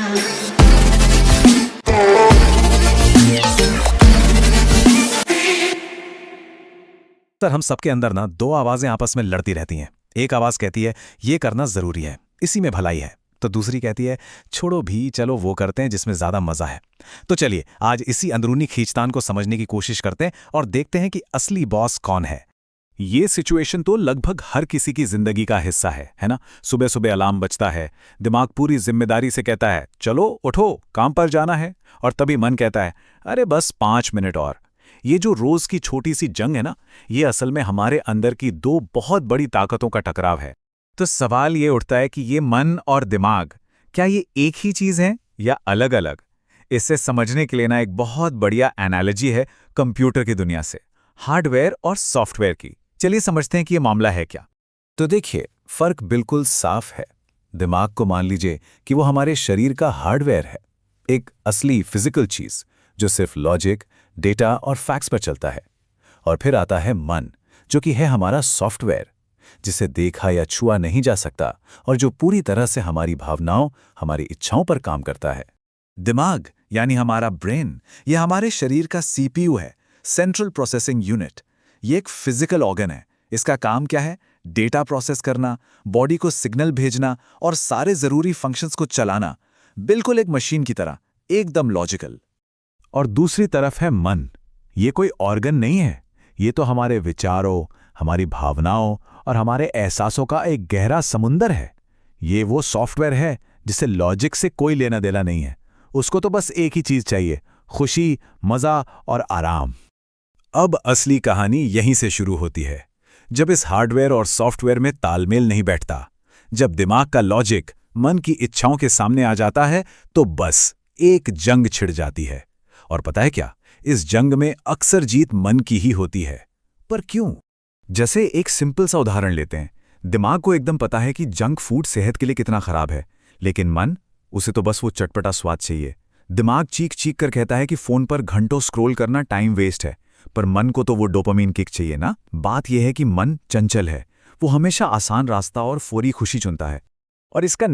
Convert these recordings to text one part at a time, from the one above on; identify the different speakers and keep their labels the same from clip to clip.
Speaker 1: Sir, हम सबके अंदर ना दो आवाजें आपस में लड़ती रहती हैं। एक आवाज कहती है ये करना जरूरी है, इसी में भलाई है, तो दूसरी कहती है छोड़ो भी, चलो वो करते हैं जिसमें ज्यादा मजा है। तो चलिए आज इसी अंदरूनी खींचतान को समझने की कोशिश करते हैं और देखते हैं कि असली बॉस कौन है। ये सिचुएशन तो लगभग हर किसी की जिंदगी का हिस्सा है ना। सुबह सुबह अलार्म बजता है, दिमाग पूरी जिम्मेदारी से कहता है चलो उठो, काम पर जाना है, और तभी मन कहता है अरे बस 5 मिनट और। ये जो रोज की छोटी सी जंग है ना, ये असल में हमारे अंदर की दो बहुत बड़ी ताकतों का टकराव है। तो सवाल ये उठता है कि ये मन और दिमाग, क्या ये एक ही चीज है या अलग अलग? इसे समझने के लिए ना एक बहुत बढ़िया एनालॉजी है कंप्यूटर की दुनिया से, हार्डवेयर और सॉफ्टवेयर की। चलिए समझते हैं कि ये मामला है क्या। तो देखिए, फर्क बिल्कुल साफ है। दिमाग को मान लीजिए कि वो हमारे शरीर का हार्डवेयर है, एक असली फिजिकल चीज जो सिर्फ लॉजिक, डेटा और फैक्ट्स पर चलता है। और फिर आता है मन, जो कि है हमारा सॉफ्टवेयर, जिसे देखा या छुआ नहीं जा सकता और जो पूरी तरह से हमारी भावनाओं, हमारी इच्छाओं पर काम करता है। दिमाग यानी हमारा ब्रेन, ये हमारे शरीर का सीपीयू है, सेंट्रल प्रोसेसिंग यूनिट। ये एक फिजिकल ऑर्गन है। इसका काम क्या है? डेटा प्रोसेस करना, बॉडी को सिग्नल भेजना और सारे जरूरी फंक्शंस को चलाना, बिल्कुल एक मशीन की तरह, एकदम लॉजिकल। और दूसरी तरफ है मन। ये कोई ऑर्गन नहीं है, ये तो हमारे विचारों, हमारी भावनाओं और हमारे एहसासों का एक गहरा समुंदर है। ये वो सॉफ्टवेयर है जिसे लॉजिक से कोई लेना देना नहीं है। उसको तो बस एक ही चीज चाहिए, खुशी, मजा और आराम। अब असली कहानी यहीं से शुरू होती है, जब इस हार्डवेयर और सॉफ्टवेयर में तालमेल नहीं बैठता। जब दिमाग का लॉजिक मन की इच्छाओं के सामने आ जाता है तो बस एक जंग छिड़ जाती है। और पता है क्या, इस जंग में अक्सर जीत मन की ही होती है। पर क्यों? जैसे एक सिंपल सा उदाहरण लेते हैं। दिमाग को एकदम पता है कि जंक फूड सेहत के लिए कितना खराब है, लेकिन मन, उसे तो बस वो चटपटा स्वाद चाहिए। दिमाग चीख चीख कर कहता है कि फोन पर घंटों स्क्रॉल करना टाइम वेस्ट है, पर मन को तो वो डोपामीन किक चाहिए ना। बात यह है कि मन चंचल है, वो हमेशा आसान रास्ता और फौरी खुशी चुनता है। और इसका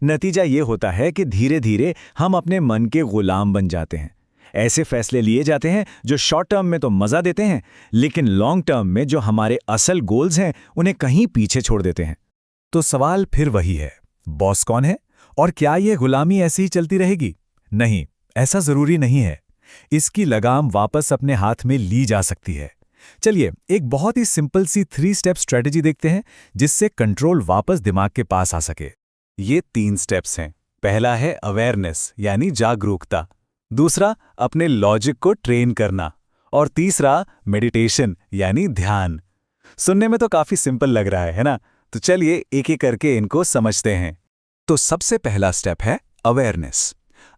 Speaker 1: नतीजा ये होता है कि धीरे धीरे हम अपने मन के गुलाम बन जाते हैं। ऐसे फैसले लिए जाते हैं जो शॉर्ट टर्म में तो मजा देते हैं, लेकिन लॉन्ग टर्म में जो हमारे असल गोल्स हैं उन्हें कहीं पीछे छोड़ देते हैं। तो सवाल फिर वही है, बॉस कौन है और क्या यह गुलामी ऐसे ही चलती रहेगी? नहीं, ऐसा जरूरी नहीं है। इसकी लगाम वापस अपने हाथ में ली जा सकती है। चलिए एक बहुत ही सिंपल सी 3 स्टेप स्ट्रेटजी देखते हैं, जिससे कंट्रोल वापस दिमाग के पास आ सके। ये 3 स्टेप्स हैं। पहला है अवेयरनेस यानी जागरूकता, दूसरा अपने लॉजिक को ट्रेन करना, और तीसरा मेडिटेशन यानी ध्यान। सुनने में तो काफी सिंपल लग रहा है ना? तो चलिए एक एक करके इनको समझते हैं। तो सबसे पहला स्टेप है अवेयरनेस।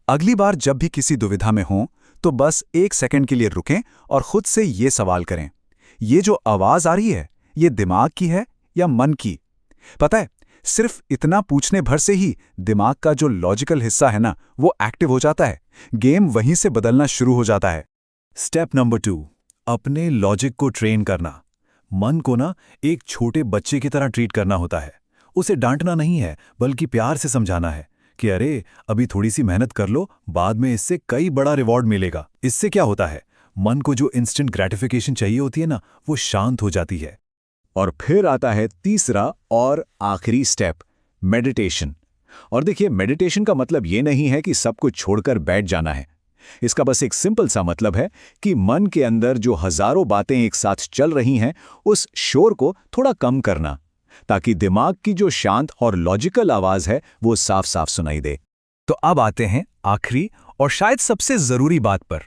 Speaker 1: अगली बार जब भी किसी दुविधा में हों तो बस 1 सेकंड के लिए रुकें और खुद से ये सवाल करें, ये जो आवाज आ रही है ये दिमाग की है या मन की? पता है, सिर्फ इतना पूछने भर से ही दिमाग का जो लॉजिकल हिस्सा है ना, वो एक्टिव हो जाता है। गेम वहीं से बदलना शुरू हो जाता है। स्टेप नंबर 2, अपने लॉजिक को ट्रेन करना। मन को ना एक छोटे बच्चे की तरह ट्रीट करना होता है। उसे डांटना नहीं है, बल्कि प्यार से समझाना है कि अरे अभी थोड़ी सी मेहनत कर लो, बाद में इससे कई बड़ा रिवॉर्ड मिलेगा। इससे क्या होता है, मन को जो इंस्टेंट ग्रेटिफिकेशन चाहिए होती है ना, वो शांत हो जाती है। और फिर आता है तीसरा और आखिरी स्टेप, मेडिटेशन। और देखिए, मेडिटेशन का मतलब ये नहीं है कि सब कुछ छोड़कर बैठ जाना है। इसका बस एक सिंपल सा मतलब है कि मन के अंदर जो हजारों बातें एक साथ चल रही हैं, उस शोर को थोड़ा कम करना, ताकि दिमाग की जो शांत और लॉजिकल आवाज है वो साफ साफ सुनाई दे। तो अब आते हैं आखिरी और शायद सबसे जरूरी बात पर।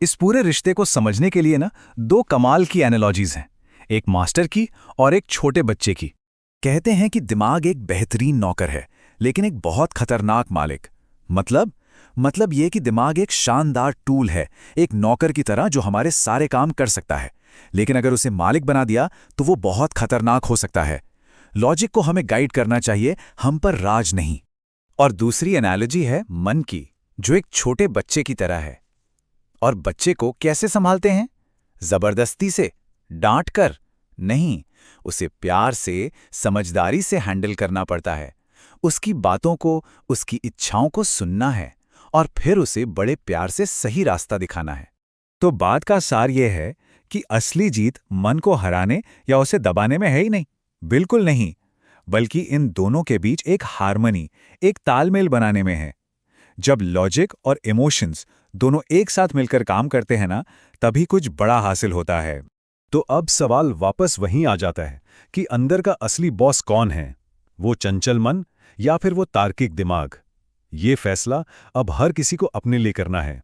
Speaker 1: इस पूरे रिश्ते को समझने के लिए ना 2 कमाल की एनालॉजीज हैं, एक मास्टर की और एक छोटे बच्चे की। कहते हैं कि दिमाग एक बेहतरीन नौकर है, लेकिन एक बहुत खतरनाक मालिक। मतलब ये कि दिमाग एक शानदार टूल है, एक नौकर की तरह जो हमारे सारे काम कर सकता है, लेकिन अगर उसे मालिक बना दिया तो वो बहुत खतरनाक हो सकता है। लॉजिक को हमें गाइड करना चाहिए, हम पर राज नहीं। और दूसरी एनालॉजी है मन की, जो एक छोटे बच्चे की तरह है। और बच्चे को कैसे संभालते हैं? जबरदस्ती से, डांट कर नहीं, उसे प्यार से, समझदारी से हैंडल करना पड़ता है।
Speaker 2: उसकी बातों को, उसकी इच्छाओं को सुनना है और फिर उसे बड़े प्यार से सही रास्ता दिखाना है।
Speaker 3: तो बात का सार यह है कि असली जीत मन को हराने या उसे दबाने में है ही नहीं, बिल्कुल नहीं, बल्कि इन दोनों के बीच एक हार्मनी, एक तालमेल बनाने में है। जब लॉजिक और इमोशंस दोनों एक साथ मिलकर काम करते हैं ना, तभी कुछ बड़ा हासिल होता है।
Speaker 4: तो अब सवाल वापस वहीं आ जाता है कि अंदर का असली बॉस कौन है, वो चंचल मन या फिर वो तार्किक दिमाग। ये फैसला अब हर किसी को अपने लिए करना है।